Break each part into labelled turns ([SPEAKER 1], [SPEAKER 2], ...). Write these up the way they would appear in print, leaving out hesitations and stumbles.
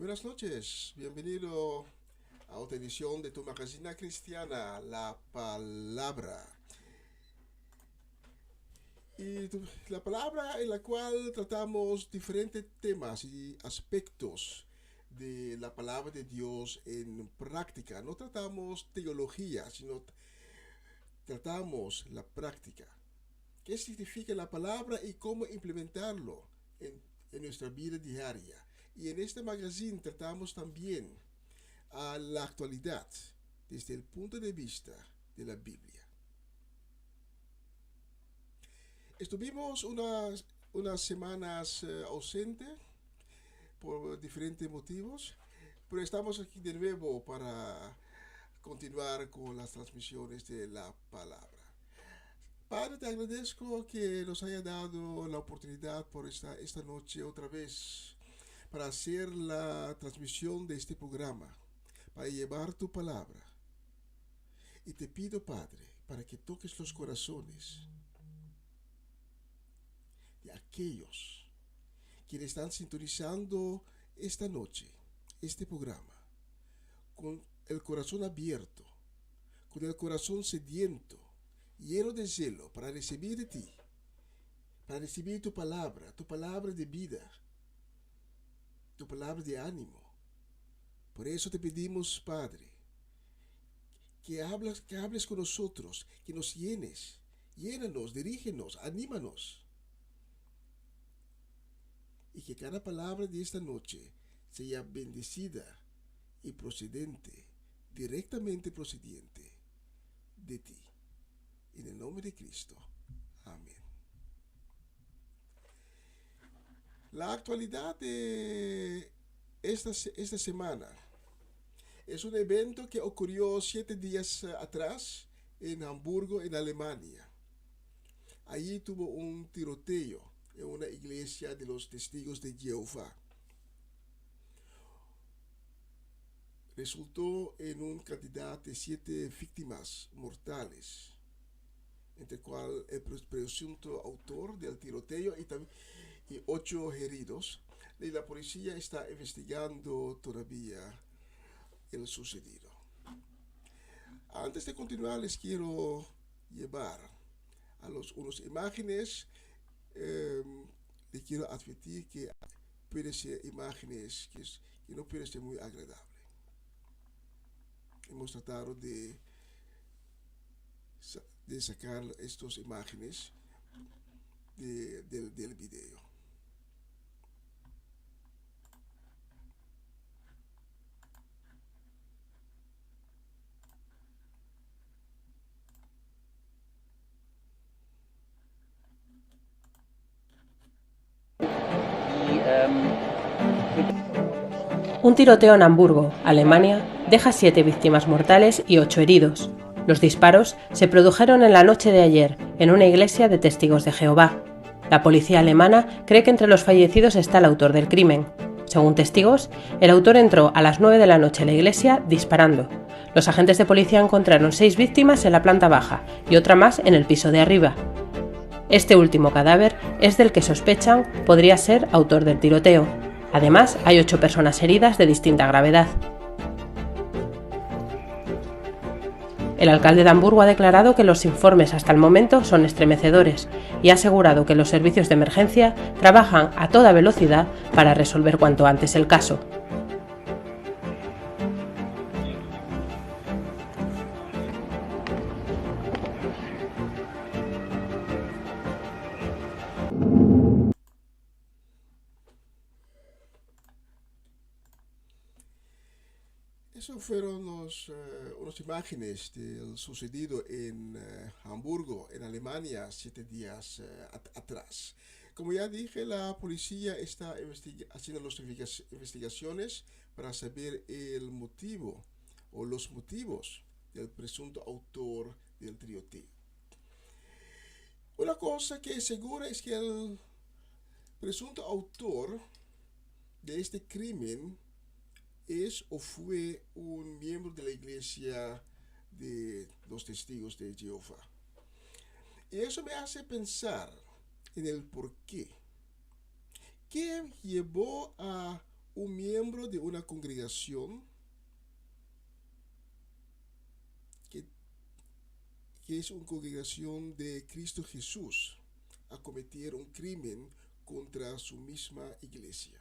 [SPEAKER 1] Buenas noches, bienvenido a otra edición de tu magazina cristiana, La Palabra. La palabra en la cual tratamos diferentes temas y aspectos de la palabra de Dios en práctica. No tratamos teología, sino tratamos la práctica. ¿Qué significa la palabra y cómo implementarlo en nuestra vida diaria? Y en este magazine tratamos también a la actualidad desde el punto de vista de la Biblia. Estuvimos unas semanas ausentes por diferentes motivos, pero estamos aquí de nuevo para continuar con las transmisiones de la palabra. Padre, te agradezco que nos haya dado la oportunidad por esta noche otra vez para hacer la transmisión de este programa, para llevar tu palabra. Y te pido, Padre, para que toques los corazones de aquellos quienes están sintonizando esta noche, este programa, con el corazón abierto, con el corazón sediento, lleno de celo para recibir de ti, para recibir tu palabra de vida, tu palabra de ánimo. Por eso te pedimos, Padre, que hables con nosotros, que nos llénanos, dirígenos, anímanos. Y que cada palabra de esta noche sea bendecida y directamente procediente de ti. En el nombre de Cristo. Amén. La actualidad de esta semana es un evento que ocurrió 7 días atrás en Hamburgo, en Alemania. Allí tuvo un tiroteo en una iglesia de los testigos de Jehová. Resultó en una cantidad de 7 víctimas mortales, entre cual el presunto autor del tiroteo y 8 heridos. Y la policía está investigando todavía el sucedido. Antes de continuar, les quiero llevar a unas imágenes. Les quiero advertir que pueden ser imágenes que no pueden ser muy agradables. Hemos tratado de sacar estas imágenes del video.
[SPEAKER 2] Un tiroteo en Hamburgo, Alemania, deja 7 víctimas mortales y 8 heridos. Los disparos se produjeron en la noche de ayer en una iglesia de testigos de Jehová. La policía alemana cree que entre los fallecidos está el autor del crimen. Según testigos, el autor entró a las 9 de la noche a la iglesia disparando. Los agentes de policía encontraron 6 víctimas en la planta baja y otra más en el piso de arriba. Este último cadáver es del que sospechan podría ser autor del tiroteo. Además, hay 8 personas heridas de distinta gravedad. El alcalde de Hamburgo ha declarado que los informes hasta el momento son estremecedores y ha asegurado que los servicios de emergencia trabajan a toda velocidad para resolver cuanto antes el caso.
[SPEAKER 1] Esas fueron unas imágenes del sucedido en Hamburgo, en Alemania, 7 días atrás. Como ya dije, la policía está haciendo las investigaciones para saber el motivo o los motivos del presunto autor del tiroteo. Una cosa que es segura es que el presunto autor de este crimen es o fue un miembro de la iglesia de los testigos de Jehová. Y eso me hace pensar en el por qué. ¿Qué llevó a un miembro de una congregación que es una congregación de Cristo Jesús a cometer un crimen contra su misma iglesia.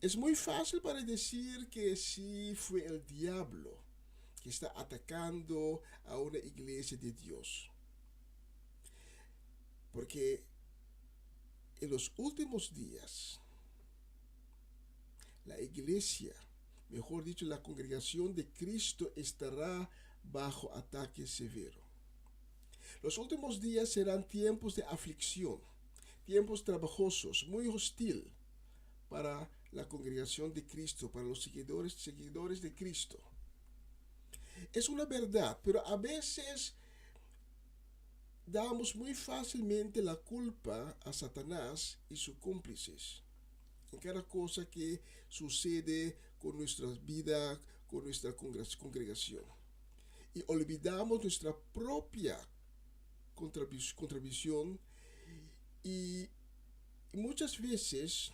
[SPEAKER 1] Es muy fácil para decir que sí fue el diablo que está atacando a una iglesia de Dios. Porque en los últimos días, la iglesia, mejor dicho, la congregación de Cristo estará bajo ataque severo. Los últimos días serán tiempos de aflicción, tiempos trabajosos, muy hostil para la congregación de Cristo, para los seguidores de Cristo. Es una verdad, pero a veces damos muy fácilmente la culpa a Satanás y sus cómplices en cada cosa que sucede con nuestra vida, con nuestra congregación. Y olvidamos nuestra propia contribución y muchas veces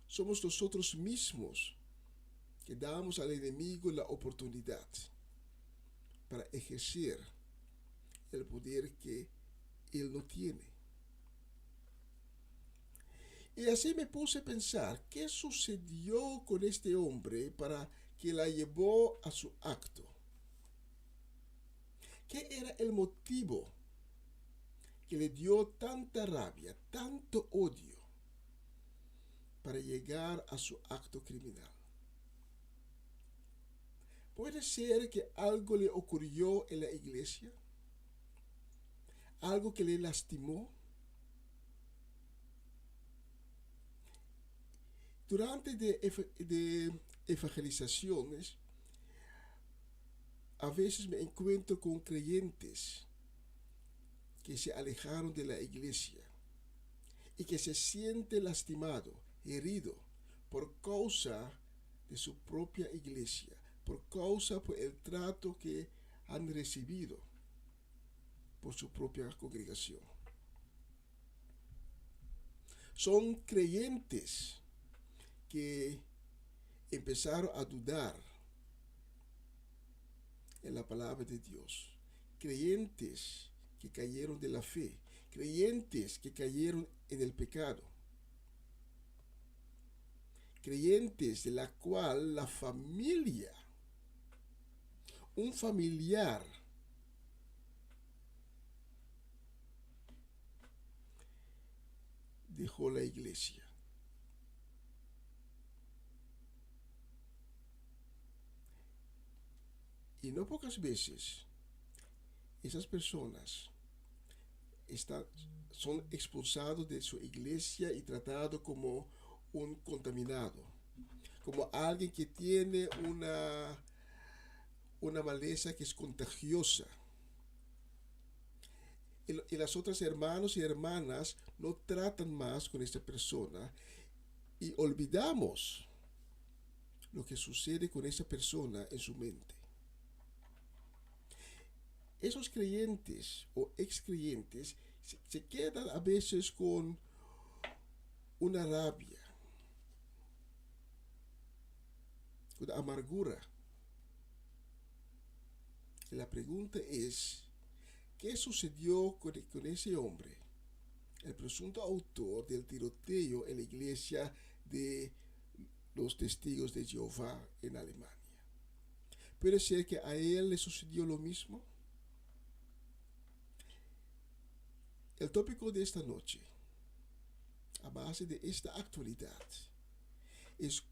[SPEAKER 1] somos nosotros mismos que damos al enemigo la oportunidad para ejercer el poder que él no tiene. Y así me puse a pensar, ¿qué sucedió con este hombre para que la llevó a su acto? ¿Qué era el motivo que le dio tanta rabia, tanto odio para llegar a su acto criminal? ¿Puede ser que algo le ocurrió en la iglesia? ¿Algo que le lastimó? Durante de evangelizaciones, a veces me encuentro con creyentes que se alejaron de la iglesia y que se sienten lastimados, heridos por causa de su propia iglesia, por causa por el trato que han recibido por su propia congregación. Son creyentes que empezaron a dudar en la palabra de Dios, creyentes que cayeron de la fe, creyentes que cayeron en el pecado, creyentes de la cual la familia, un familiar, dejó la iglesia. Y no pocas veces esas personas son expulsados de su iglesia y tratados como un contaminado, como alguien que tiene una maleza que es contagiosa. Y las otras hermanos y hermanas no tratan más con esta persona y olvidamos lo que sucede con esa persona en su mente. Esos creyentes o excreyentes se quedan a veces con una rabia, con amargura. Y la pregunta es, ¿qué sucedió con ese hombre, el presunto autor del tiroteo en la iglesia de los Testigos de Jehová en Alemania? ¿Puede ser que a él le sucedió lo mismo? El tópico de esta noche, a base de esta actualidad, es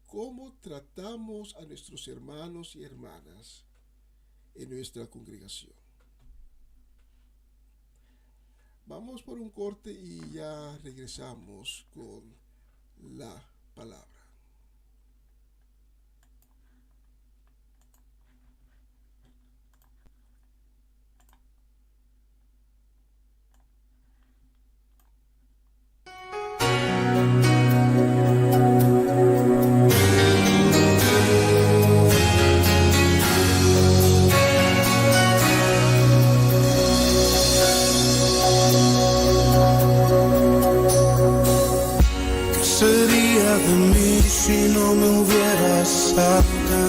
[SPEAKER 1] cómo tratamos a nuestros hermanos y hermanas en nuestra congregación. Vamos por un corte y ya regresamos con la palabra.
[SPEAKER 3] City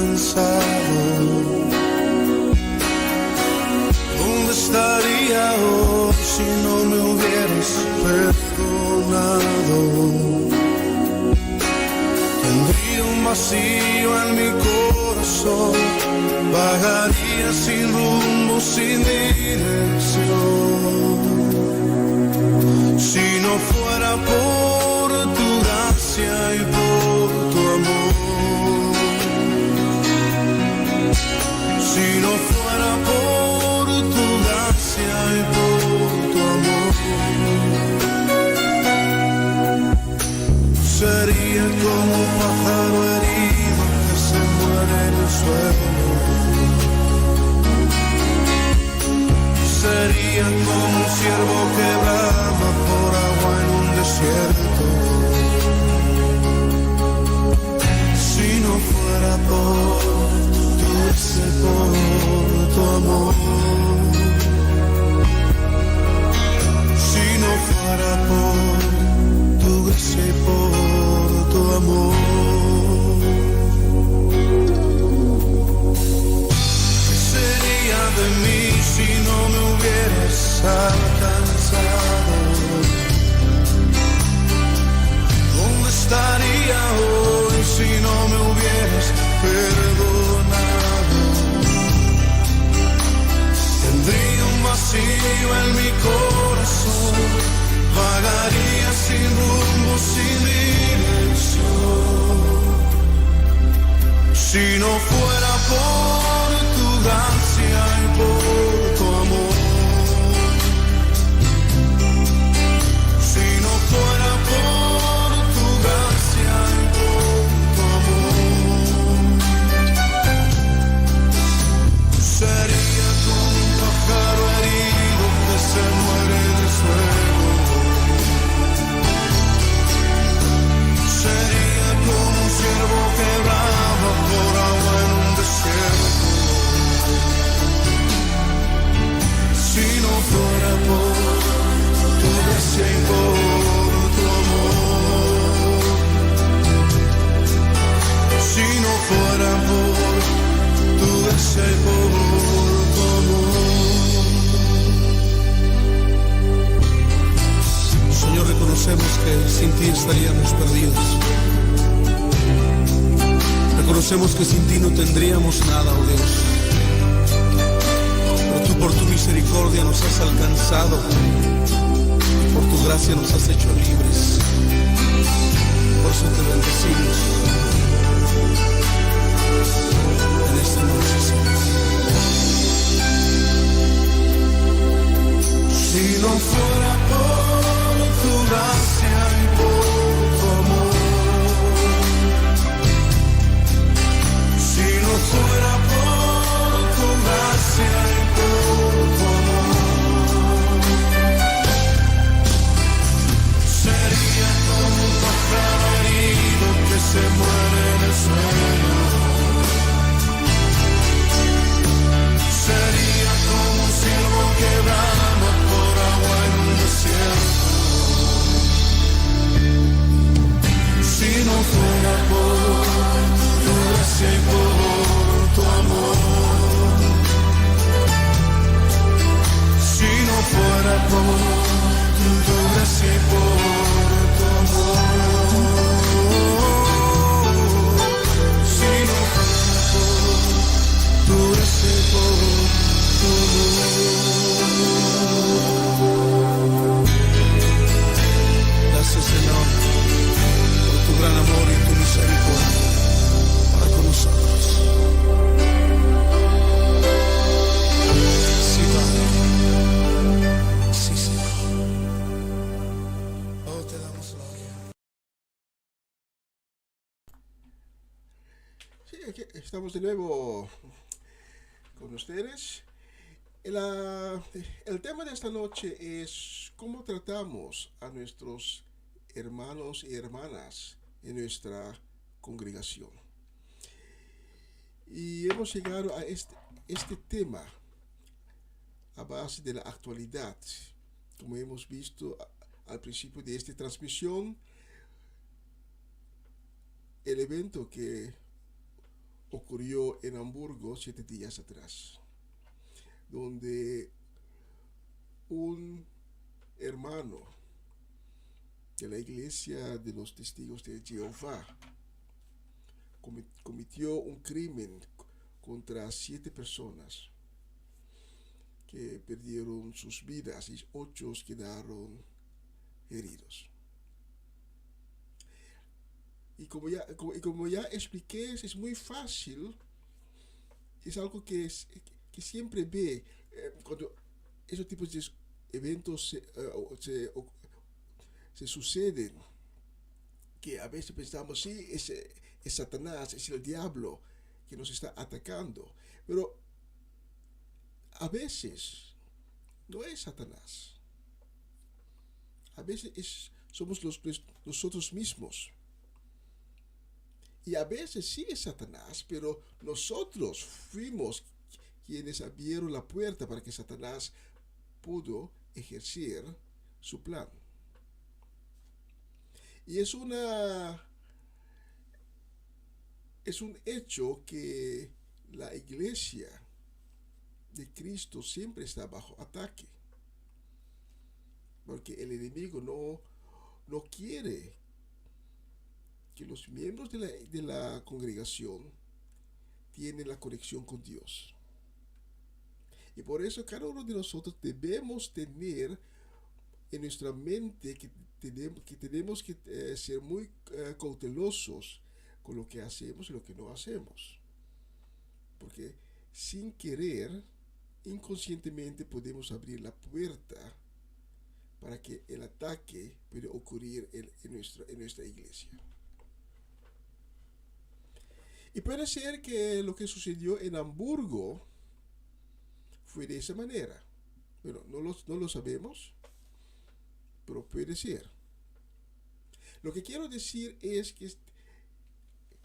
[SPEAKER 3] alcanzado. ¿Dónde estaría hoy si no me hubieras perdonado? Tendría un vacío en mi corazón, vagaría sin rumbo, sin dirección. Si no fuera por tu gracia y por tu amor, si no fuera por tu gracia y por tu amor, sería como un pájaro herido que se muere en el suelo. Sería como un ciervo que brama por agua en un desierto. Si no fuera por tu gracia y por tu amor, si no fuera por tu gracia y por tu amor, ¿qué sería de mí si no me hubieras alcanzado? ¿Dónde estaría hoy si no me hubieras perdonado? Tendría un vacío en mi corazón, vagaría sin rumbo, sin dirección. Si no fuera por tu gracia y por tu amor, si no fuera por tu gracia y por tu amor, sería como un pájaro herido que se muere en el suelo. Sería como un ciervo que brama por agua en un desierto. Si no fuera por tu gracia y por tu amor, si no fuera por tu gracia y por tu amor. Señor, reconocemos que sin ti estaríamos perdidos. Reconocemos que sin ti no tendríamos nada, oh Dios. Pero tú por tu misericordia nos has alcanzado, por tu gracia nos has hecho libres. Por eso te bendecimos en esta noche, Señor. Si no fuera por tu gracia y por tu amor, si no fuera por tu gracia y por tu amor, sería como un pájaro herido que se muere en el suelo. Sería como un ciervo que brama por agua en un desierto. Si no fuera por tu gracia y por tu amor, si no fuera por tu gracia y por tu amor, si no fuera por tu gracia y por tu amor. Gracias, Señor, por tu gran amor y tu misericordia para con nosotros. Sí, Padre. Sí, Señor. Oh, te damos gloria.
[SPEAKER 1] Sí, aquí estamos de nuevo con ustedes. El tema de esta noche es cómo tratamos a nuestros hermanos y hermanas en nuestra congregación. Y hemos llegado a este tema a base de la actualidad. Como hemos visto al principio de esta transmisión, el evento que ocurrió en Hamburgo 7 días atrás, donde un hermano de la iglesia de los testigos de Jehová cometió un crimen contra 7 personas que perdieron sus vidas y 8 quedaron heridos. Y como ya expliqué, es muy fácil, es algo que siempre ve cuando esos tipos de eventos se suceden, que a veces pensamos, sí, es Satanás, es el diablo que nos está atacando, pero a veces no es Satanás, a veces somos nosotros mismos. Y a veces sí es Satanás, pero nosotros fuimos quienes abrieron la puerta para que Satanás pudo ejercer su plan. Y es un hecho que la iglesia de Cristo siempre está bajo ataque, porque el enemigo no quiere que los miembros de la congregación tienen la conexión con Dios. Y por eso cada uno de nosotros debemos tener en nuestra mente que tenemos que ser muy cautelosos con lo que hacemos y lo que no hacemos. Porque sin querer, inconscientemente podemos abrir la puerta para que el ataque pueda ocurrir en nuestra iglesia. Y puede ser que lo que sucedió en Hamburgo fue de esa manera. Bueno, no lo sabemos, pero puede ser. Lo que quiero decir es que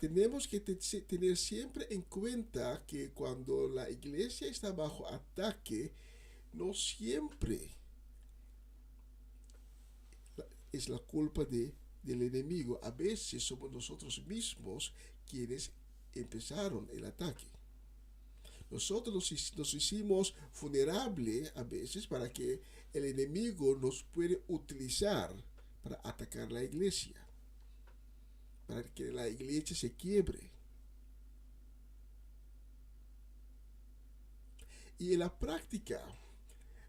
[SPEAKER 1] tenemos que tener siempre en cuenta que cuando la iglesia está bajo ataque, no siempre es la culpa del enemigo. A veces somos nosotros mismos quienes empezaron el ataque. Nosotros nos hicimos vulnerables a veces para que el enemigo nos puede utilizar para atacar la iglesia, para que la iglesia se quiebre. Y en la práctica,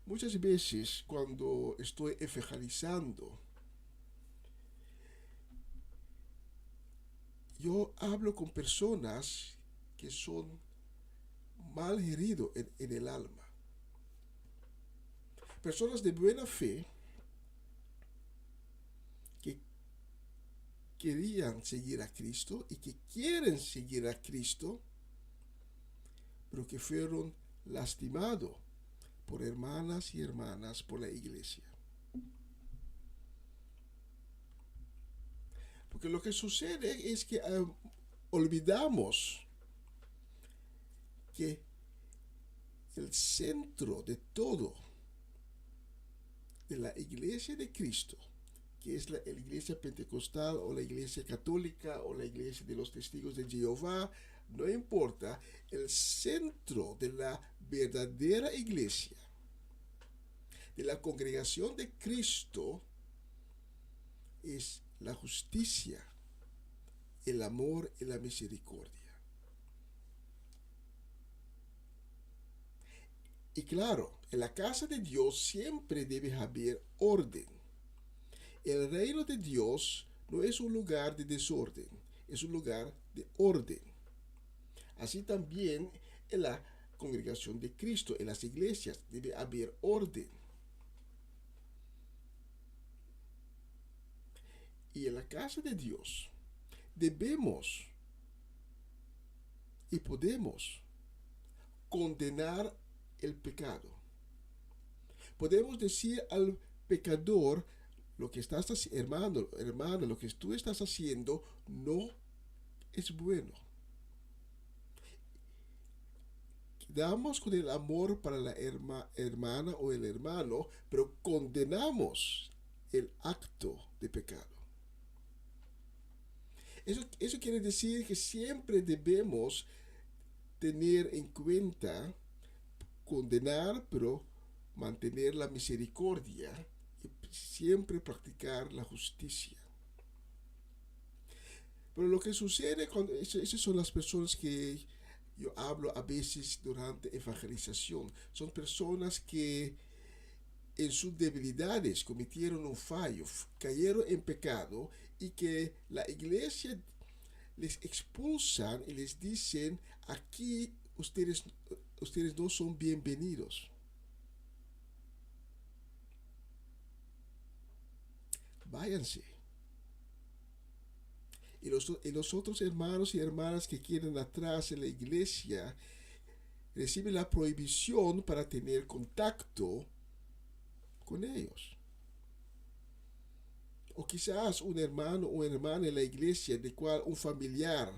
[SPEAKER 1] muchas veces cuando estoy evangelizando, yo hablo con personas que son mal heridos en el alma. Personas de buena fe que querían seguir a Cristo y que quieren seguir a Cristo, pero que fueron lastimados por hermanas y hermanas por la iglesia. Porque lo que sucede es que olvidamos que el centro de todo de la iglesia de Cristo, que es la iglesia pentecostal o la iglesia católica o la iglesia de los testigos de Jehová, no importa, el centro de la verdadera iglesia, de la congregación de Cristo, es la justicia, el amor y la misericordia. Y claro, en la casa de Dios siempre debe haber orden. El reino de Dios no es un lugar de desorden, es un lugar de orden. Así también en la congregación de Cristo, en las iglesias, debe haber orden. Y en la casa de Dios debemos y podemos condenar el pecado. Podemos decir al pecador, lo que estás haciendo, hermano, lo que tú estás haciendo no es bueno. Quedamos con el amor para la hermana o el hermano, pero condenamos el acto de pecado. Eso quiere decir que siempre debemos tener en cuenta condenar, pero mantener la misericordia y siempre practicar la justicia. Pero lo que sucede con esas son las personas que yo hablo a veces durante evangelización. Son personas que en sus debilidades cometieron un fallo, cayeron en pecado y que la iglesia les expulsan y les dicen, aquí ustedes no son bienvenidos. Váyanse. Y los otros hermanos y hermanas que quedan atrás en la iglesia reciben la prohibición para tener contacto con ellos. O quizás un hermano o hermana en la iglesia de cual un familiar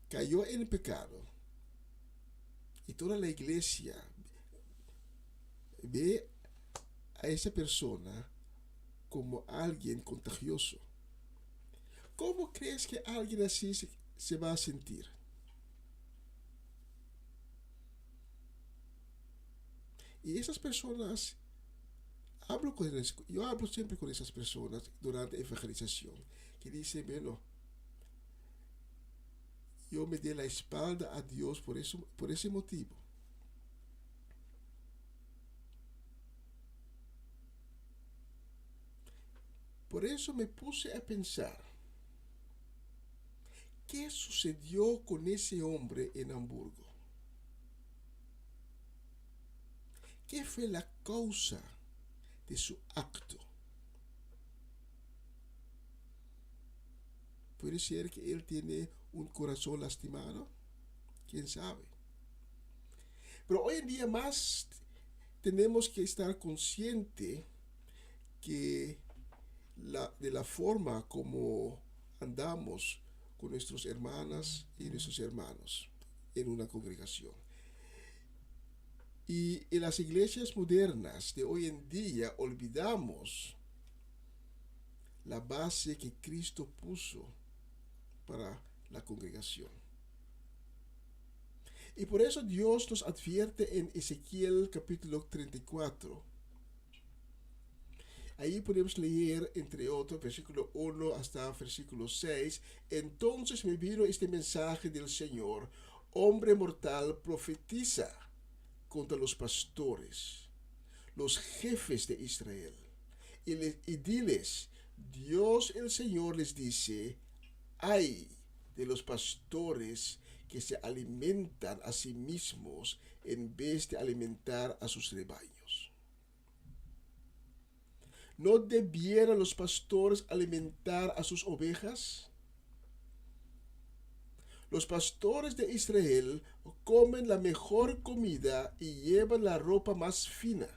[SPEAKER 1] cayó en pecado y toda la iglesia ve a esa persona como alguien contagioso. ¿Cómo crees que alguien así se va a sentir? Y esas personas, yo hablo siempre con esas personas durante evangelización, que dicen, bueno, yo me di la espalda a Dios por ese motivo. Por eso me puse a pensar, ¿qué sucedió con ese hombre en Hamburgo? ¿Qué fue la causa de su acto? Puede ser que él tiene un corazón lastimado, quién sabe. Pero hoy en día más tenemos que estar conscientes que de la forma como andamos con nuestras hermanas y nuestros hermanos en una congregación. Y en las iglesias modernas de hoy en día olvidamos la base que Cristo puso para la congregación. Y por eso Dios nos advierte en Ezequiel capítulo 34. Ahí podemos leer, entre otros, versículo 1 hasta versículo 6. Entonces me vino este mensaje del Señor: hombre mortal, profetiza contra los pastores, los jefes de Israel, y diles, Dios el Señor les dice, ay de los pastores que se alimentan a sí mismos en vez de alimentar a sus rebaños. ¿No debieran los pastores alimentar a sus ovejas? Los pastores de Israel comen la mejor comida y llevan la ropa más fina,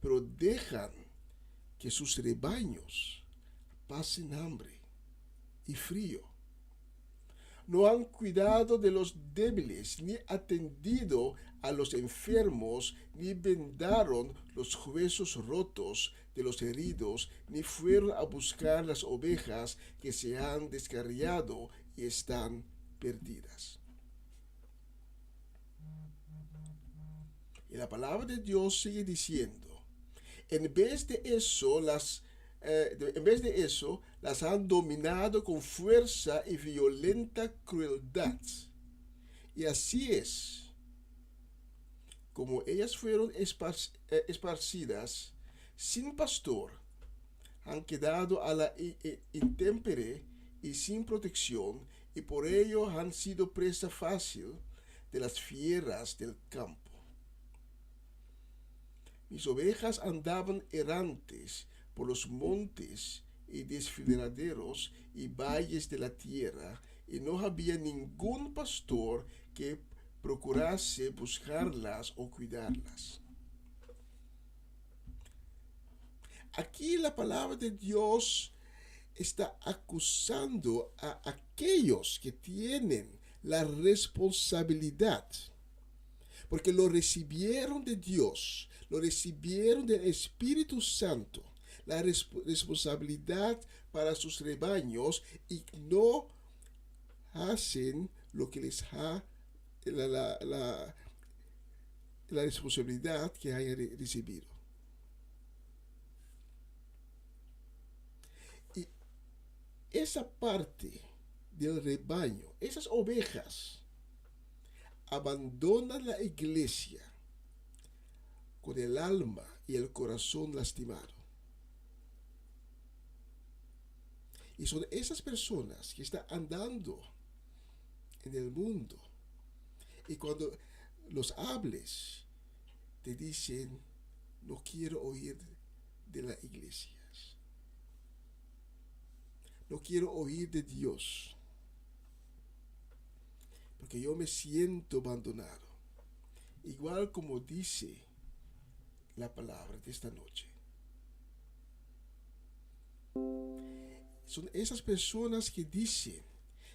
[SPEAKER 1] pero dejan que sus rebaños pasen hambre y frío. No han cuidado de los débiles, ni atendido a los enfermos, ni vendaron los huesos rotos de los heridos, ni fueron a buscar las ovejas que se han descarriado y están perdidas. Y la palabra de Dios sigue diciendo, en vez de eso, las han dominado con fuerza y violenta crueldad. Y así es, como ellas fueron esparcidas sin pastor, han quedado a la intemperie y sin protección, y por ello han sido presa fácil de las fieras del campo. Mis ovejas andaban errantes por los montes y desfiladeros y valles de la tierra, y no había ningún pastor que procurase buscarlas o cuidarlas. Aquí la palabra de Dios está acusando a aquellos que tienen la responsabilidad, porque lo recibieron de Dios, lo recibieron del Espíritu Santo, la responsabilidad para sus rebaños, y no hacen lo que les da la responsabilidad que hayan recibido. Y esa parte del rebaño, esas ovejas, abandonan la iglesia con el alma y el corazón lastimado. Y son esas personas que están andando en el mundo. Y cuando los hables, te dicen, no quiero oír de la iglesia. No quiero oír de Dios. Porque yo me siento abandonado. Igual como dice la palabra de esta noche. Son esas personas que dicen,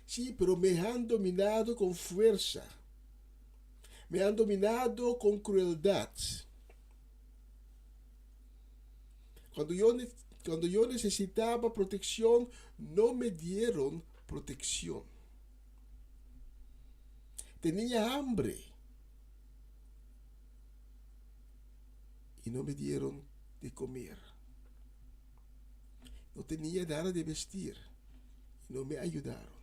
[SPEAKER 1] sí, pero me han dominado con fuerza. Me han dominado con crueldad. Cuando yo necesitaba protección, no me dieron protección. Tenía hambre y no me dieron de comer. No tenía nada de vestir y no me ayudaron.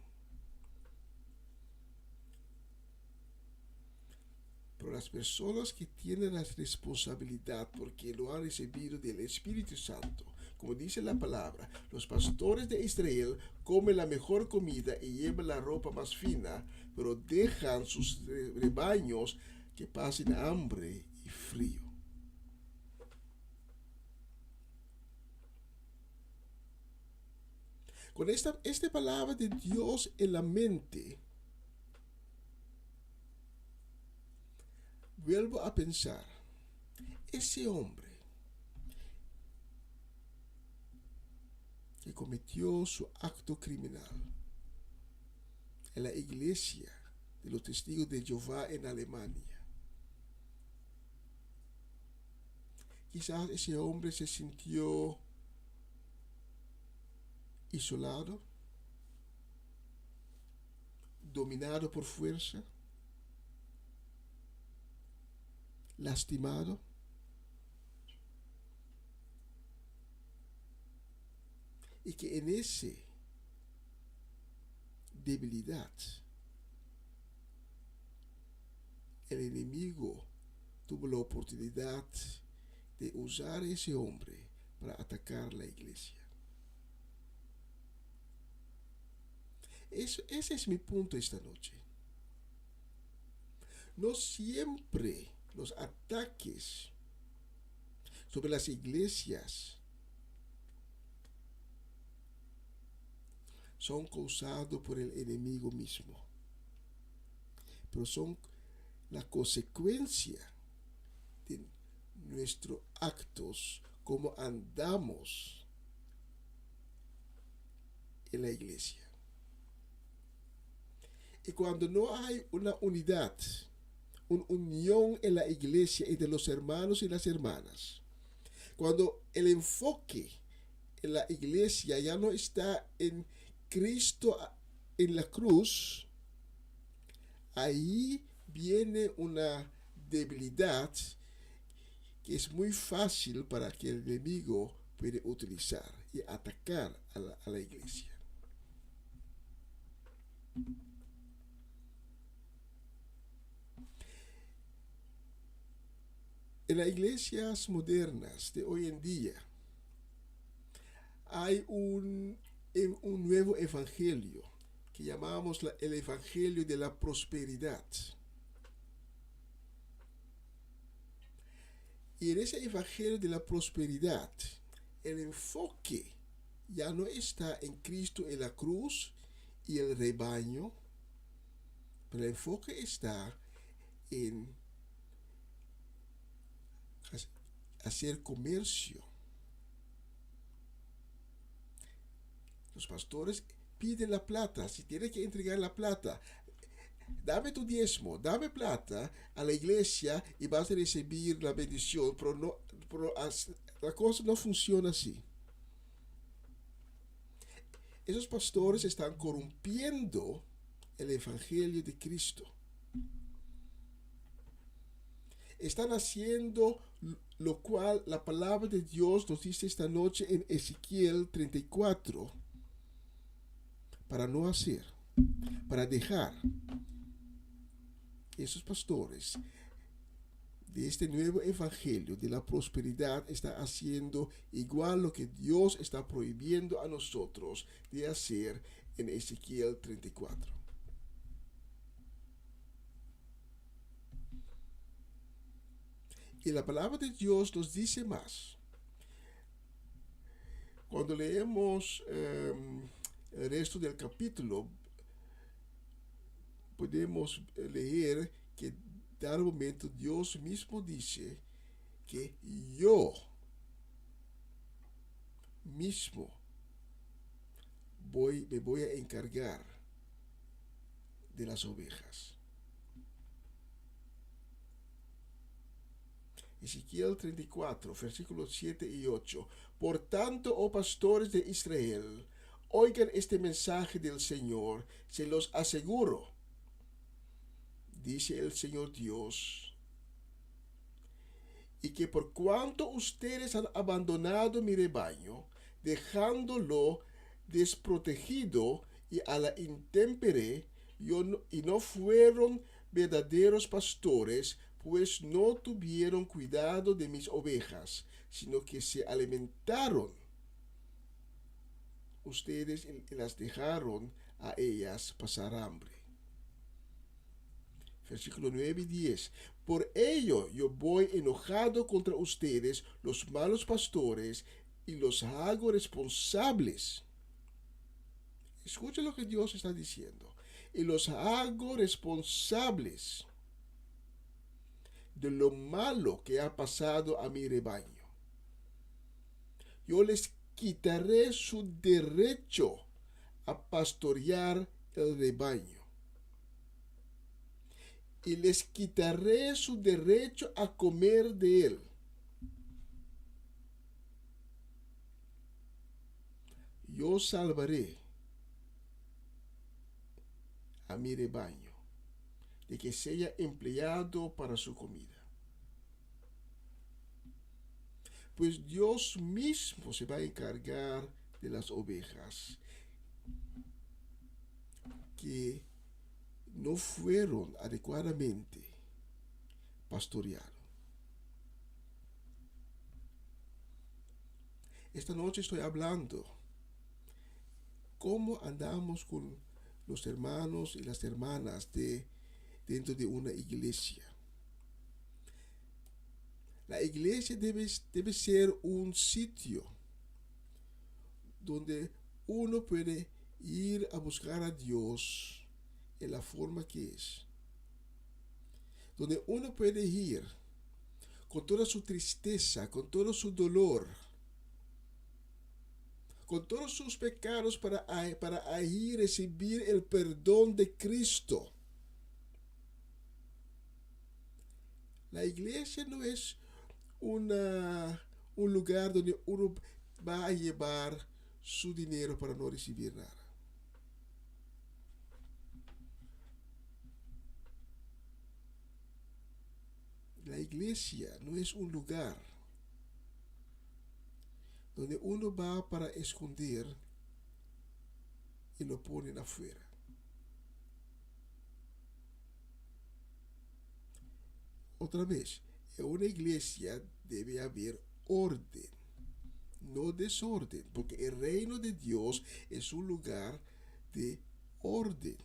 [SPEAKER 1] Pero las personas que tienen la responsabilidad porque lo han recibido del Espíritu Santo, como dice la palabra, los pastores de Israel comen la mejor comida y llevan la ropa más fina, pero dejan sus rebaños que pasen hambre y frío. Con esta palabra de Dios en la mente, vuelvo a pensar, ese hombre que cometió su acto criminal en la iglesia de los testigos de Jehová en Alemania, quizás ese hombre se sintió isolado, dominado por fuerza, lastimado. Y que en esa debilidad el enemigo tuvo la oportunidad de usar a ese hombre para atacar la iglesia. Ese es mi punto esta noche. No siempre los ataques sobre las iglesias son causados por el enemigo mismo, pero son la consecuencia de nuestros actos, como andamos en la iglesia. Y cuando no hay una unidad, una unión en la iglesia entre los hermanos y las hermanas, cuando el enfoque en la iglesia ya no está en Cristo en la cruz, ahí viene una debilidad que es muy fácil para que el enemigo pueda utilizar y atacar a la iglesia. En las iglesias modernas de hoy en día hay un nuevo evangelio que llamamos el evangelio de la prosperidad. Y en ese evangelio de la prosperidad, el enfoque ya no está en Cristo en la cruz y el rebaño, pero el enfoque está en hacer comercio. Los pastores piden la plata, si tienen que entregar la plata, dame tu diezmo, dame plata a la iglesia y vas a recibir la bendición, pero la cosa no funciona así. Esos pastores están corrompiendo el Evangelio de Cristo. Están haciendo lo cual la palabra de Dios nos dice esta noche en Ezequiel 34, para no hacer, para dejar. Esos pastores de este nuevo evangelio de la prosperidad están haciendo igual lo que Dios está prohibiendo a nosotros de hacer en Ezequiel 34. Y la palabra de Dios nos dice más. Cuando leemos el resto del capítulo, podemos leer que tal momento Dios mismo dice que yo mismo me voy a encargar de las ovejas. Ezequiel 34, versículos 7 y 8. Por tanto, oh pastores de Israel, oigan este mensaje del Señor, se los aseguro. Dice el Señor Dios, y que por cuanto ustedes han abandonado mi rebaño, dejándolo desprotegido y a la intemperie, y no fueron verdaderos pastores, pues no tuvieron cuidado de mis ovejas, sino que se alimentaron ustedes y las dejaron a ellas pasar hambre. Versículo 9 y 10. Por ello yo voy enojado contra ustedes, los malos pastores, y los hago responsables. Escuchen lo que Dios está diciendo. Y los hago responsables de lo malo que ha pasado a mi rebaño. Yo les quitaré su derecho a pastorear el rebaño. Y les quitaré su derecho a comer de él. Yo salvaré a mi rebaño de que sea empleado para su comida. Pues Dios mismo se va a encargar de las ovejas que no fueron adecuadamente pastoreados. Esta noche estoy hablando cómo andamos con los hermanos y las hermanas dentro de una iglesia. La iglesia debe ser un sitio donde uno puede ir a buscar a Dios en la forma que es. Donde uno puede ir con toda su tristeza, con todo su dolor, con todos sus pecados para ahí recibir el perdón de Cristo. La iglesia no es un lugar donde uno va a llevar su dinero para no recibir nada. La iglesia no es un lugar donde uno va para esconder y lo ponen afuera. Otra vez, en una iglesia debe haber orden, no desorden, porque el reino de Dios es un lugar de orden.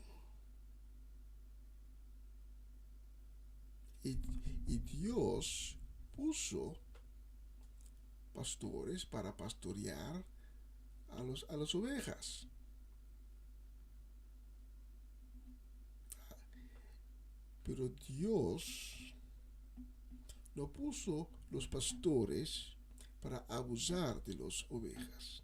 [SPEAKER 1] Y Dios puso pastores para pastorear a las ovejas. Pero Dios no puso los pastores para abusar de las ovejas.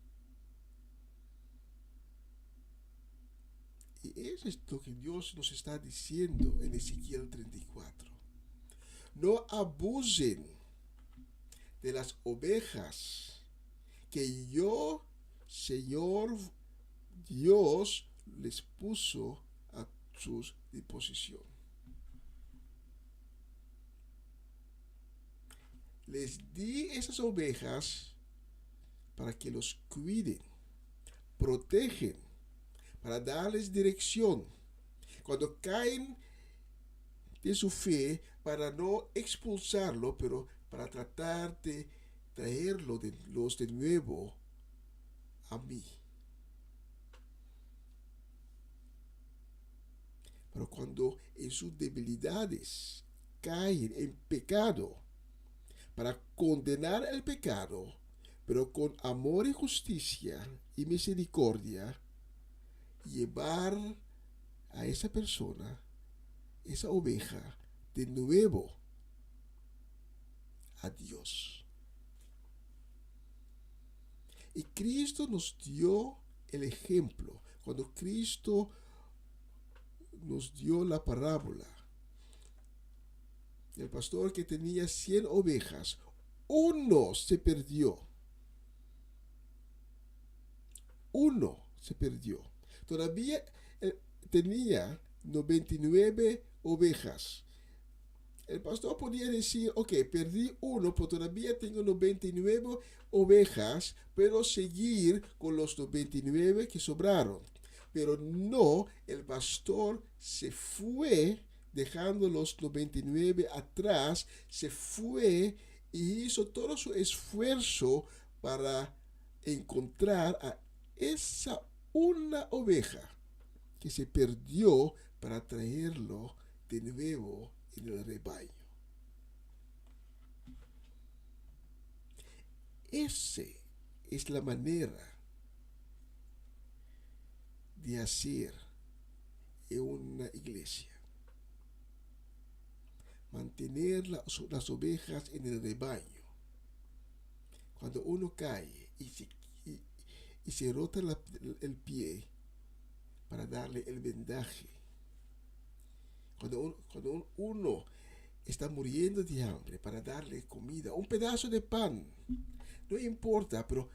[SPEAKER 1] Y eso es lo que Dios nos está diciendo en Ezequiel 34. No abusen de las ovejas que Señor Dios, les puso a su disposición. Les di esas ovejas para que los cuiden, protegen, para darles dirección. Cuando caen de su fe, para no expulsarlo, pero para tratar de traerlos de nuevo a mí. Pero cuando en sus debilidades caen en pecado, para condenar el pecado, pero con amor y justicia y misericordia, llevar a esa persona, esa oveja, de nuevo a Dios. Y Cristo nos dio el ejemplo. Cuando Cristo nos dio la parábola, el pastor que tenía 100 ovejas, uno se perdió. Uno se perdió. Todavía tenía 99 ovejas. El pastor podía decir, ok, perdí uno, pero todavía tengo 99 ovejas, pero seguir con los 99 que sobraron. Pero no, el pastor se fue, dejando los 99 atrás, se fue y hizo todo su esfuerzo para encontrar a esa una oveja que se perdió, para traerlo de nuevo en el rebaño. Esa es la manera de hacer en una iglesia. Mantener las ovejas en el rebaño. Cuando uno cae y se rota el pie, para darle el vendaje. Cuando uno está muriendo de hambre, para darle comida, un pedazo de pan, no importa, pero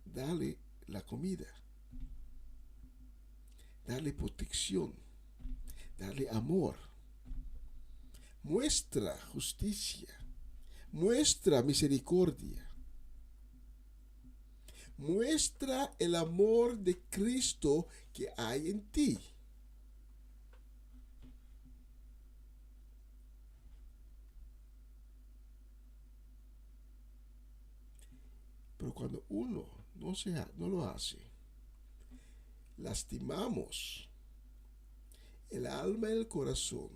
[SPEAKER 1] dale la comida, darle protección, darle amor, muestra justicia, muestra misericordia, muestra el amor de Cristo que hay en ti. Pero cuando uno no lo hace, lastimamos el alma y el corazón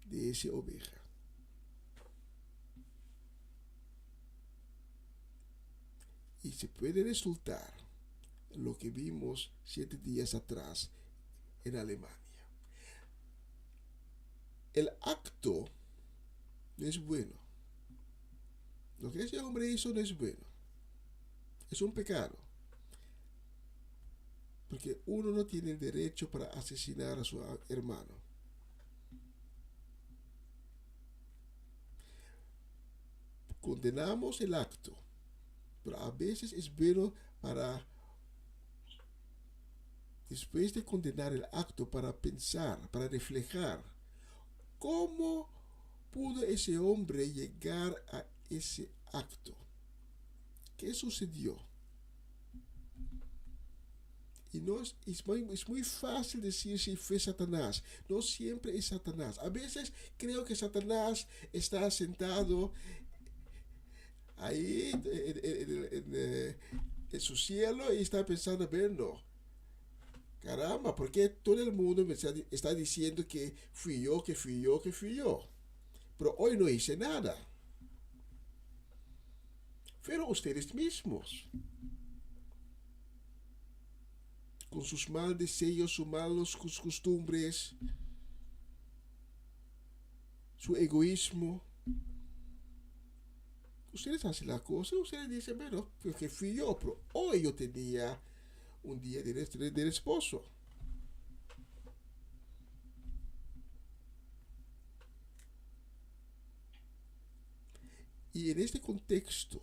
[SPEAKER 1] de esa oveja. Y se puede resultar lo que vimos 7 días atrás en Alemania. El acto no es bueno. Lo que ese hombre hizo no es bueno. Es un pecado. Porque uno no tiene el derecho para asesinar a su hermano. Condenamos el acto, pero a veces es bueno para, después de condenar el acto, para pensar, para reflejar cómo pudo ese hombre llegar a ese acto. ¿Qué sucedió? Y no es muy fácil decir si fue Satanás. No siempre es Satanás. A veces creo que Satanás está sentado ahí en su cielo y está pensando, bueno, caramba, ¿por qué todo el mundo me está diciendo que fui yo? Pero hoy no hice nada. Fueron ustedes mismos, con sus mal deseos, sus malas costumbres, su egoísmo. Ustedes hacen la cosa, ustedes dicen, bueno, que fui yo, pero hoy yo tenía un día del esposo. Y en este contexto,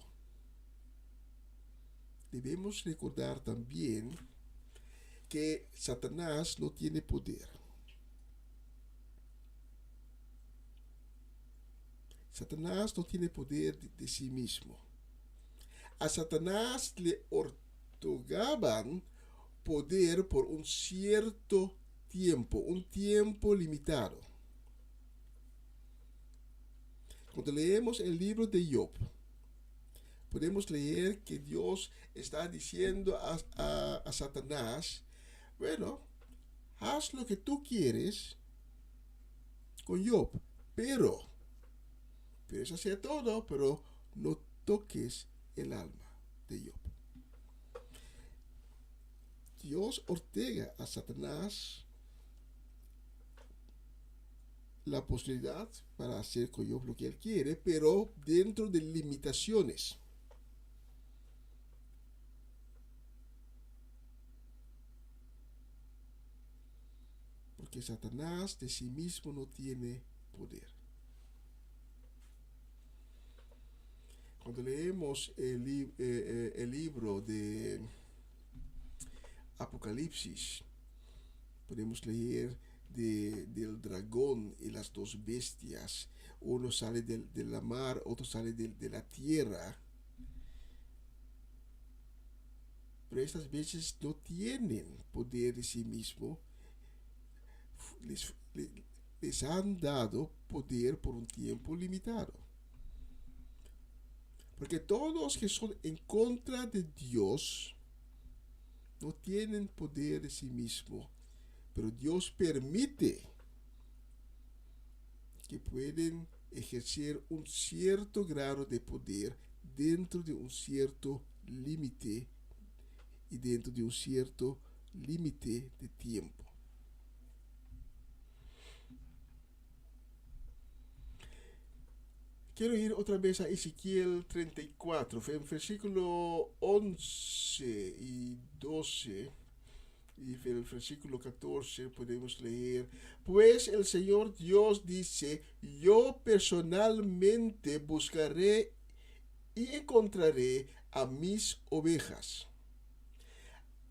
[SPEAKER 1] debemos recordar también que Satanás no tiene poder. Satanás no tiene poder de sí mismo. A Satanás le otorgaban poder por un cierto tiempo, un tiempo limitado. Cuando leemos el libro de Job, podemos leer que Dios está diciendo a Satanás, bueno, haz lo que tú quieres con Job, pero puedes hacer todo, pero no toques el alma de Job. Dios ortega a Satanás la posibilidad para hacer con Job lo que él quiere, pero dentro de limitaciones. Porque Satanás de sí mismo no tiene poder. Cuando leemos el libro de Apocalipsis, podemos leer del dragón y las dos bestias. Uno sale de la mar, otro sale de la tierra. Pero estas bestias no tienen poder de sí mismo. Les han dado poder por un tiempo limitado. Porque todos los que son en contra de Dios no tienen poder de sí mismo, pero Dios permite que pueden ejercer un cierto grado de poder dentro de un cierto límite y dentro de un cierto límite de tiempo. Quiero ir otra vez a Ezequiel 34, en versículo 11 y 12, y en el versículo 14 podemos leer, pues el Señor Dios dice, yo personalmente buscaré y encontraré a mis ovejas.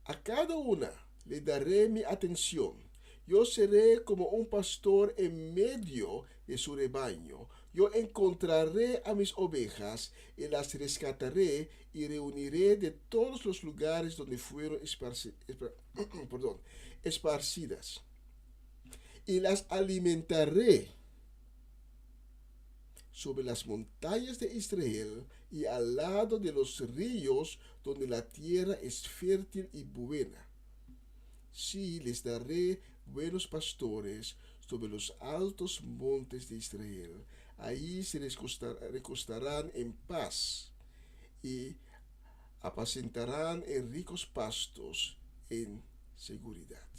[SPEAKER 1] A cada una le daré mi atención. Yo seré como un pastor en medio de su rebaño. Yo encontraré a mis ovejas y las rescataré y reuniré de todos los lugares donde fueron esparcidas. Y las alimentaré sobre las montañas de Israel y al lado de los ríos donde la tierra es fértil y buena. Sí, les daré buenos pastores sobre los altos montes de Israel. Ahí se recostarán en paz y apacentarán en ricos pastos en seguridad.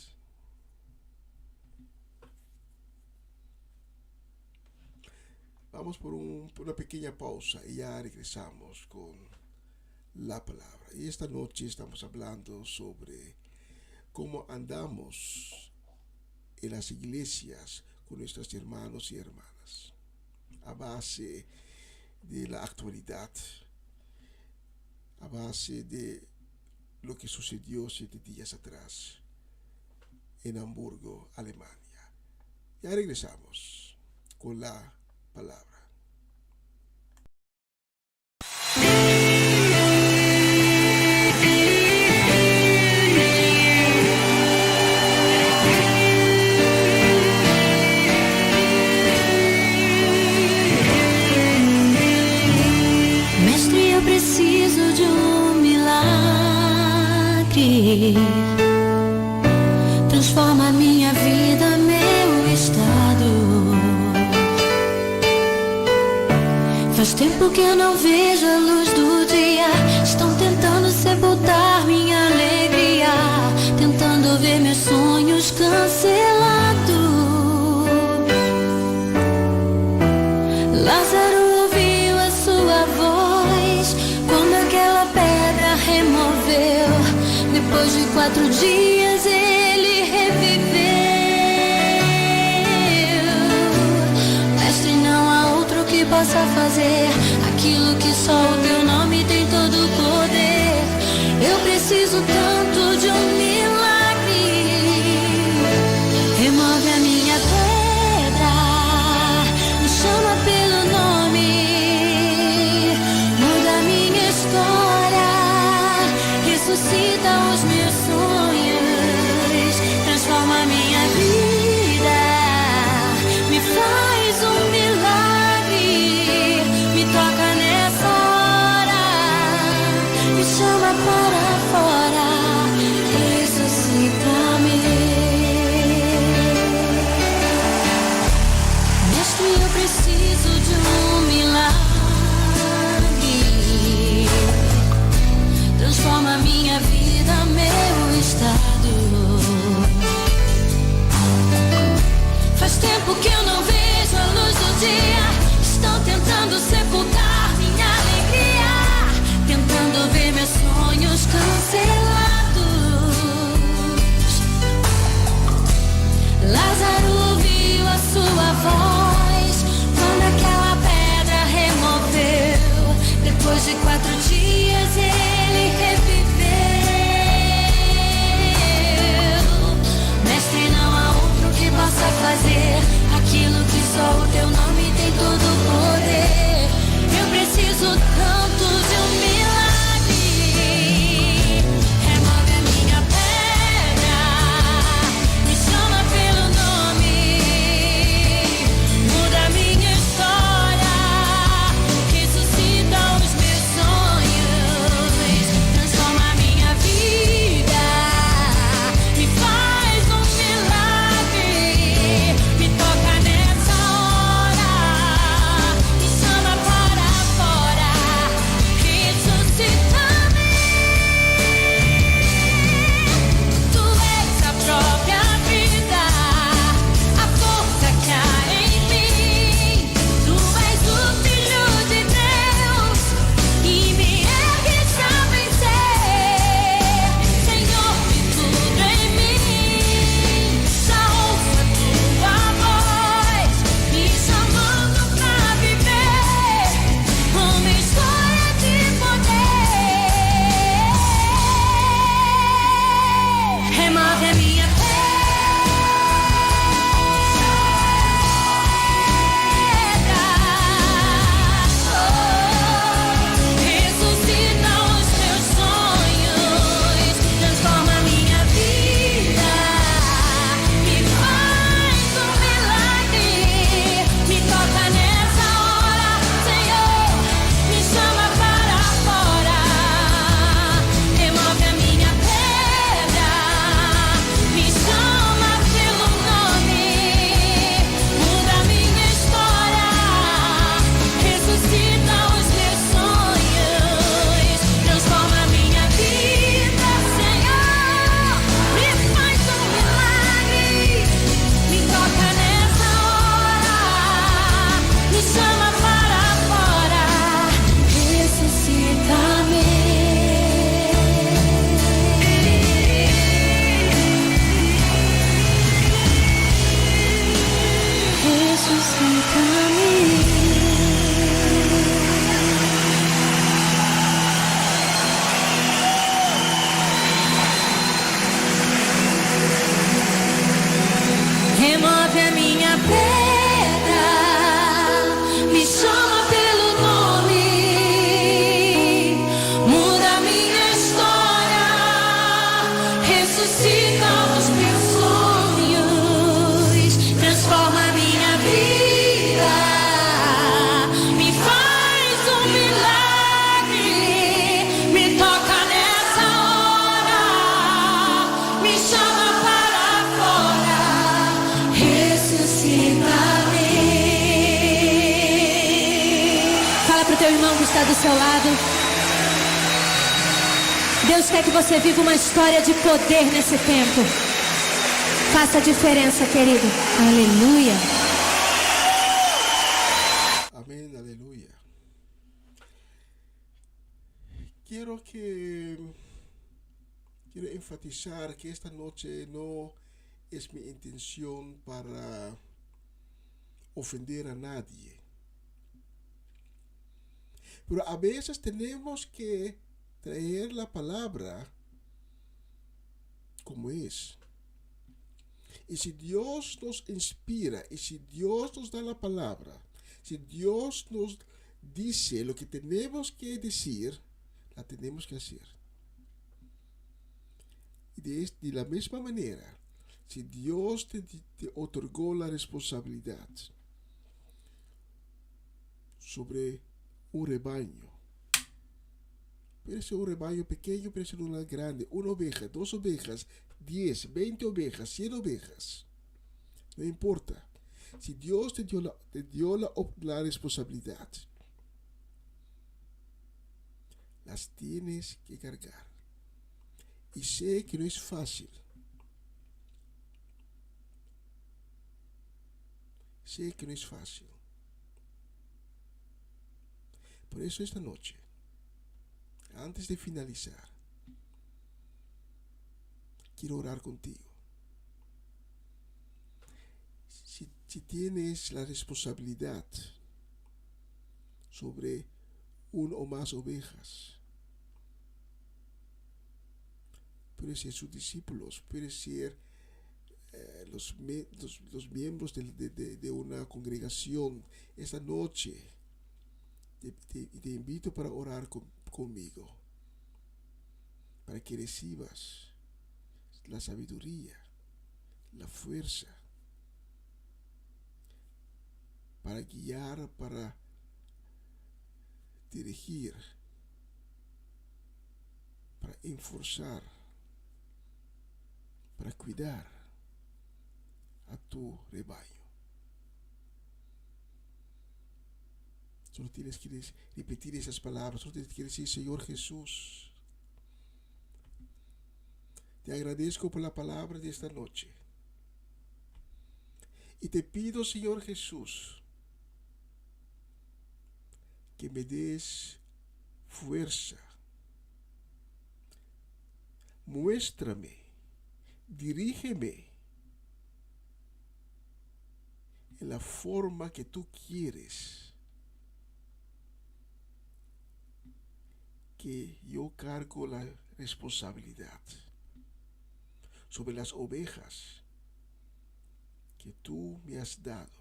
[SPEAKER 1] Vamos por una pequeña pausa y ya regresamos con la palabra. Y esta noche estamos hablando sobre cómo andamos en las iglesias con nuestros hermanos y hermanas, a base de la actualidad, a base de lo que sucedió 7 días atrás en Hamburgo, Alemania. Ya regresamos con la palabra.
[SPEAKER 4] Transforma minha vida, meu estado. Faz tempo que eu não vejo a luz do dia. Estão tentando sepultar minha alegria, tentando ver meus sonhos cancelados. Lázaro ouviu a sua voz quando aquela pedra removeu. Depois de 4 dias ele reviveu. Mestre, não há outro que possa fazer aquilo que só o teu nome tem todo o poder. Eu preciso tanto de um milagre. Remove a minha pedra, me chama pelo nome preciso de milagre. Transforma minha vida, meu estado. Faz tempo que eu não vejo a luz do dia. Estão tentando sepultar minha alegria, tentando ver meus sonhos cancelados. Lázaro ouviu a sua voz quando aquela pedra removeu. Depois de 4 dias ele reviveu. Mestre, não há outro que possa fazer aquilo que só o teu nome tem todo o poder. Eu preciso tanto de milagre. Remove a minha pedra, me chama pelo nome, muda a minha história, ressuscita os meus sonhos, transforma a minha vida, me faz milagre, me toca nessa hora, me chama para fora, ressuscita-me. Tu és a própria vida, a força que há em mim. Tu és o Filho de Deus e me ergues a vencer. Senhor, vi tudo em mim, já ouço a tua voz me chamando pra viver uma história de poder. Remove a minha pedra, ressuscita os meus sonhos, transforma a minha vida, me faz milagre, me toca nessa hora, Senhor, me chama para fora, remove a minha pedra, me chama pelo nome, muda a minha história, ressuscita os meus sonhos, transforma a minha vida, Senhor, me faz milagre, me toca nessa hora, me chama para fora, ressuscita-me. Remove a minha pedra, me chama pelo nome, muda a minha história, ressuscita os meus sonhos, transforma a minha vida, me faz milagre, me toca nessa hora, me chama para fora, ressuscita-me. Fala pro teu irmão que está do seu lado. Deus quer que você viva uma história de poder nesse tempo. Faça a diferença, querido. Aleluia.
[SPEAKER 1] Amén, aleluya. Quiero enfatizar que esta noche no es mi intención para ofender a nadie. Pero a veces tenemos que traer la palabra como es. Y si Dios nos inspira, y si Dios nos da la palabra, si Dios nos dice lo que tenemos que decir, la tenemos que hacer. Y de la misma manera, si Dios te otorgó la responsabilidad sobre un rebaño, puede ser un rebaño pequeño, puede ser una grande, una oveja, 2 ovejas, 10, 20 ovejas, 100 ovejas, no importa. Si Dios te dio la responsabilidad, las tienes que cargar. Y sé que no es fácil. Sé que no es fácil. Por eso esta noche, antes de finalizar, quiero orar contigo. Si tienes la responsabilidad sobre uno o más ovejas, puede ser sus discípulos, puede ser los miembros de una congregación, esta noche te invito para orar conmigo, para que recibas la sabiduría, la fuerza, para guiar, para dirigir, para enforzar, para cuidar a tu rebaño. Solo tienes que repetir esas palabras, solo tienes que decir: Señor Jesús, te agradezco por la palabra de esta noche. Y te pido, Señor Jesús, que me des fuerza. Muéstrame, dirígeme en la forma que tú quieres que yo cargo la responsabilidad sobre las ovejas que tú me has dado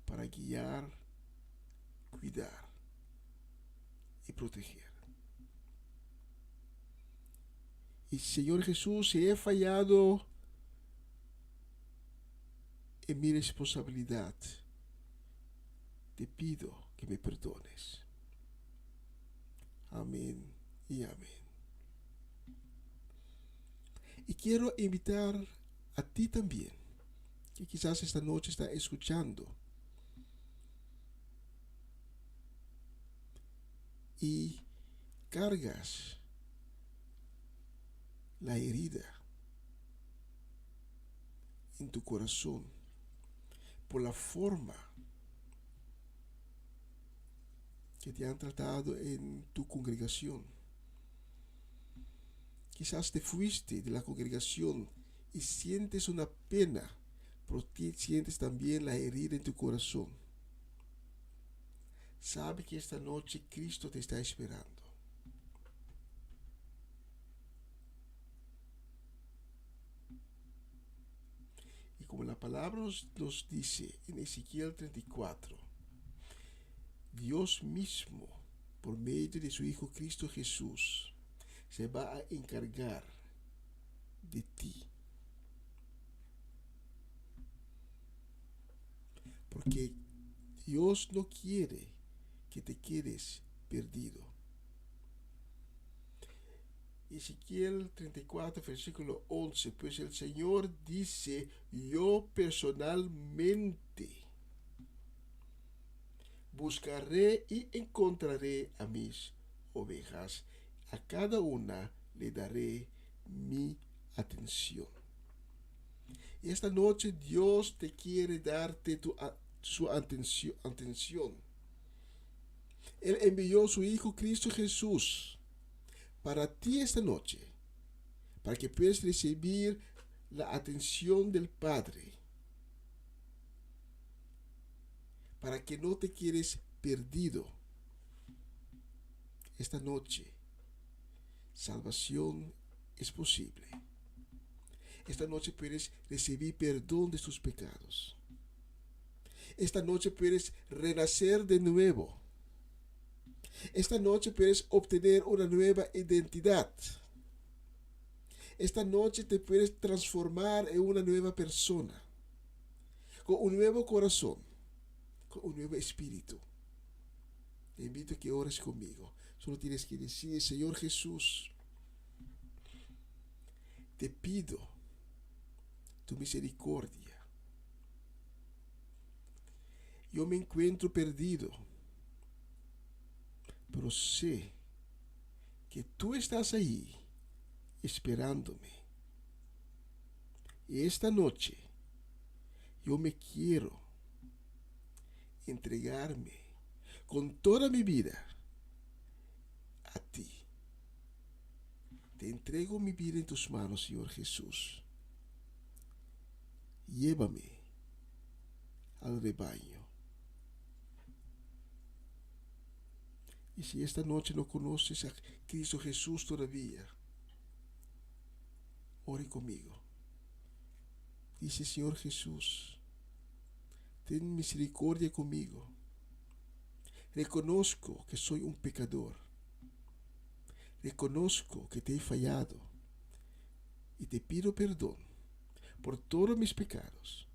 [SPEAKER 1] para guiar, cuidar y proteger. Y Señor Jesús, si he fallado en mi responsabilidad, te pido que me perdones. Amén y amén. Y quiero invitar a ti también, que quizás esta noche está escuchando y cargas la herida en tu corazón por la forma que te han tratado en tu congregación. Quizás te fuiste de la congregación y sientes una pena, pero sientes también la herida en tu corazón. Sabe que esta noche Cristo te está esperando. Y como la palabra nos dice en Ezequiel 34, Dios mismo, por medio de su Hijo Cristo Jesús, se va a encargar de ti. Porque Dios no quiere que te quedes perdido. Ezequiel 34, versículo 11, pues el Señor dice: yo personalmente buscaré y encontraré a mis ovejas. A cada una le daré mi atención. Y esta noche Dios te quiere darte su atención. Él envió su Hijo Cristo Jesús para ti esta noche, para que puedas recibir la atención del Padre, para que no te quedes perdido. Esta noche salvación es posible. Esta noche puedes recibir perdón de tus pecados. Esta noche puedes renacer de nuevo. Esta noche puedes obtener una nueva identidad. Esta noche te puedes transformar en una nueva persona, con un nuevo corazón, con un nuevo espíritu. Te invito a que ores conmigo. Solo tienes que decir: Señor Jesús, te pido tu misericordia Yo me encuentro perdido, pero sé que tú estás ahí esperándome. Y esta noche yo me quiero entregarme con toda mi vida a ti. Te entrego mi vida en tus manos, Señor Jesús. Llévame al rebaño. Y si esta noche no conoces a Cristo Jesús todavía, ore conmigo. Dice: Señor Jesús, ten misericordia conmigo. Reconozco que soy un pecador. Reconozco que te he fallado y te pido perdón por todos mis pecados.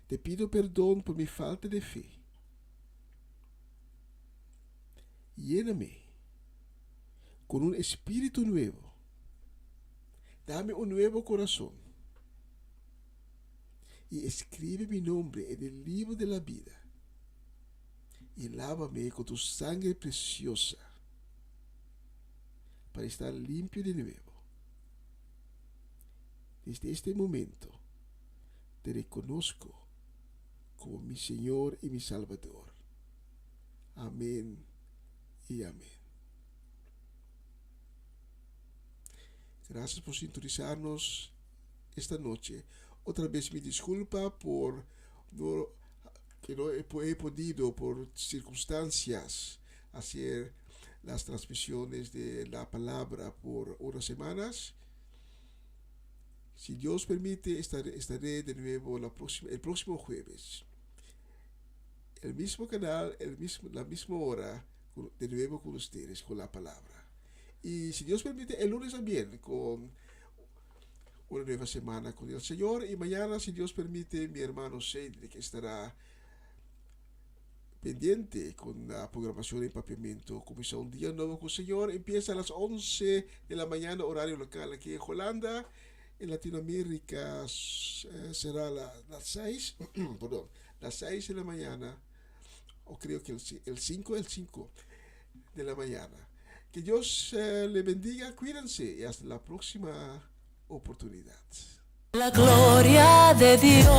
[SPEAKER 1] Te pido perdón por mi falta de fe. Lléname con un espíritu nuevo. Dame un nuevo corazón y escribe mi nombre en el libro de la vida y lávame con tu sangre preciosa para estar limpio de nuevo. Desde este momento te reconozco como mi Señor y mi Salvador. Amén y amén. Gracias por sintonizarnos esta noche. Otra vez mi disculpa por que no he podido por circunstancias hacer las transmisiones de la palabra por unas semanas. Si Dios permite, estaré de nuevo el próximo jueves. El mismo canal, la misma hora, de nuevo con ustedes, con la palabra. Y si Dios permite, el lunes también, con una nueva semana con el Señor. Y mañana, si Dios permite, mi hermano Cedric estará pendiente con la programación de Empapiamiento. Comienza un día nuevo con el Señor. Empieza a las 11 de la mañana, horario local aquí en Holanda. En Latinoamérica será las 6, perdón, las 6 de la mañana, o creo que el 5 de la mañana. Que Dios le bendiga, cuídense y hasta la próxima oportunidad.
[SPEAKER 4] La gloria de Dios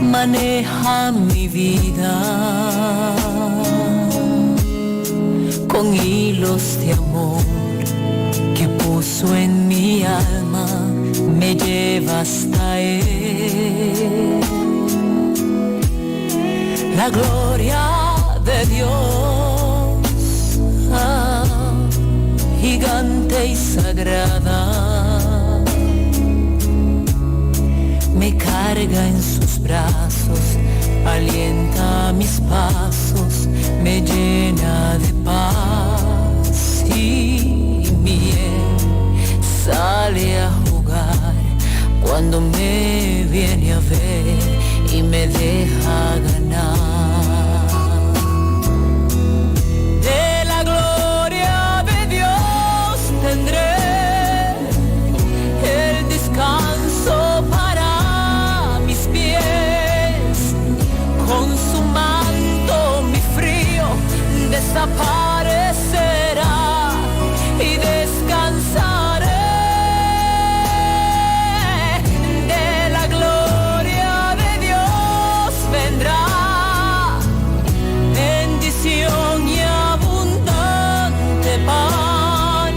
[SPEAKER 4] maneja mi vida con hilos de amor que puso en mi alma, me lleva hasta Él. La gloria de Dios, gigante y sagrada, me carga en sus brazos, alienta mis pasos, me llena de paz y miel, sale a jugar cuando me viene a ver y me deja ganar. De la gloria de Dios tendré el descanso para mis pies, con su manto mi frío desaparecerá y descansaré. De la gloria de Dios vendrá bendición y abundante pan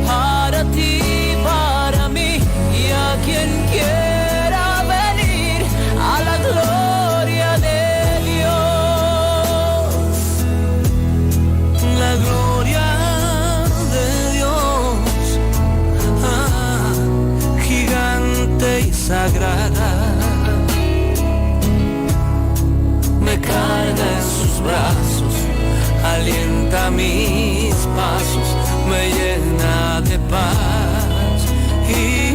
[SPEAKER 4] para ti, para mí y a quien quiera venir a la gloria de Dios. La gloria de Dios, gigante y sagrada, me carga en sus brazos, alienta mis pasos, me llena de paz y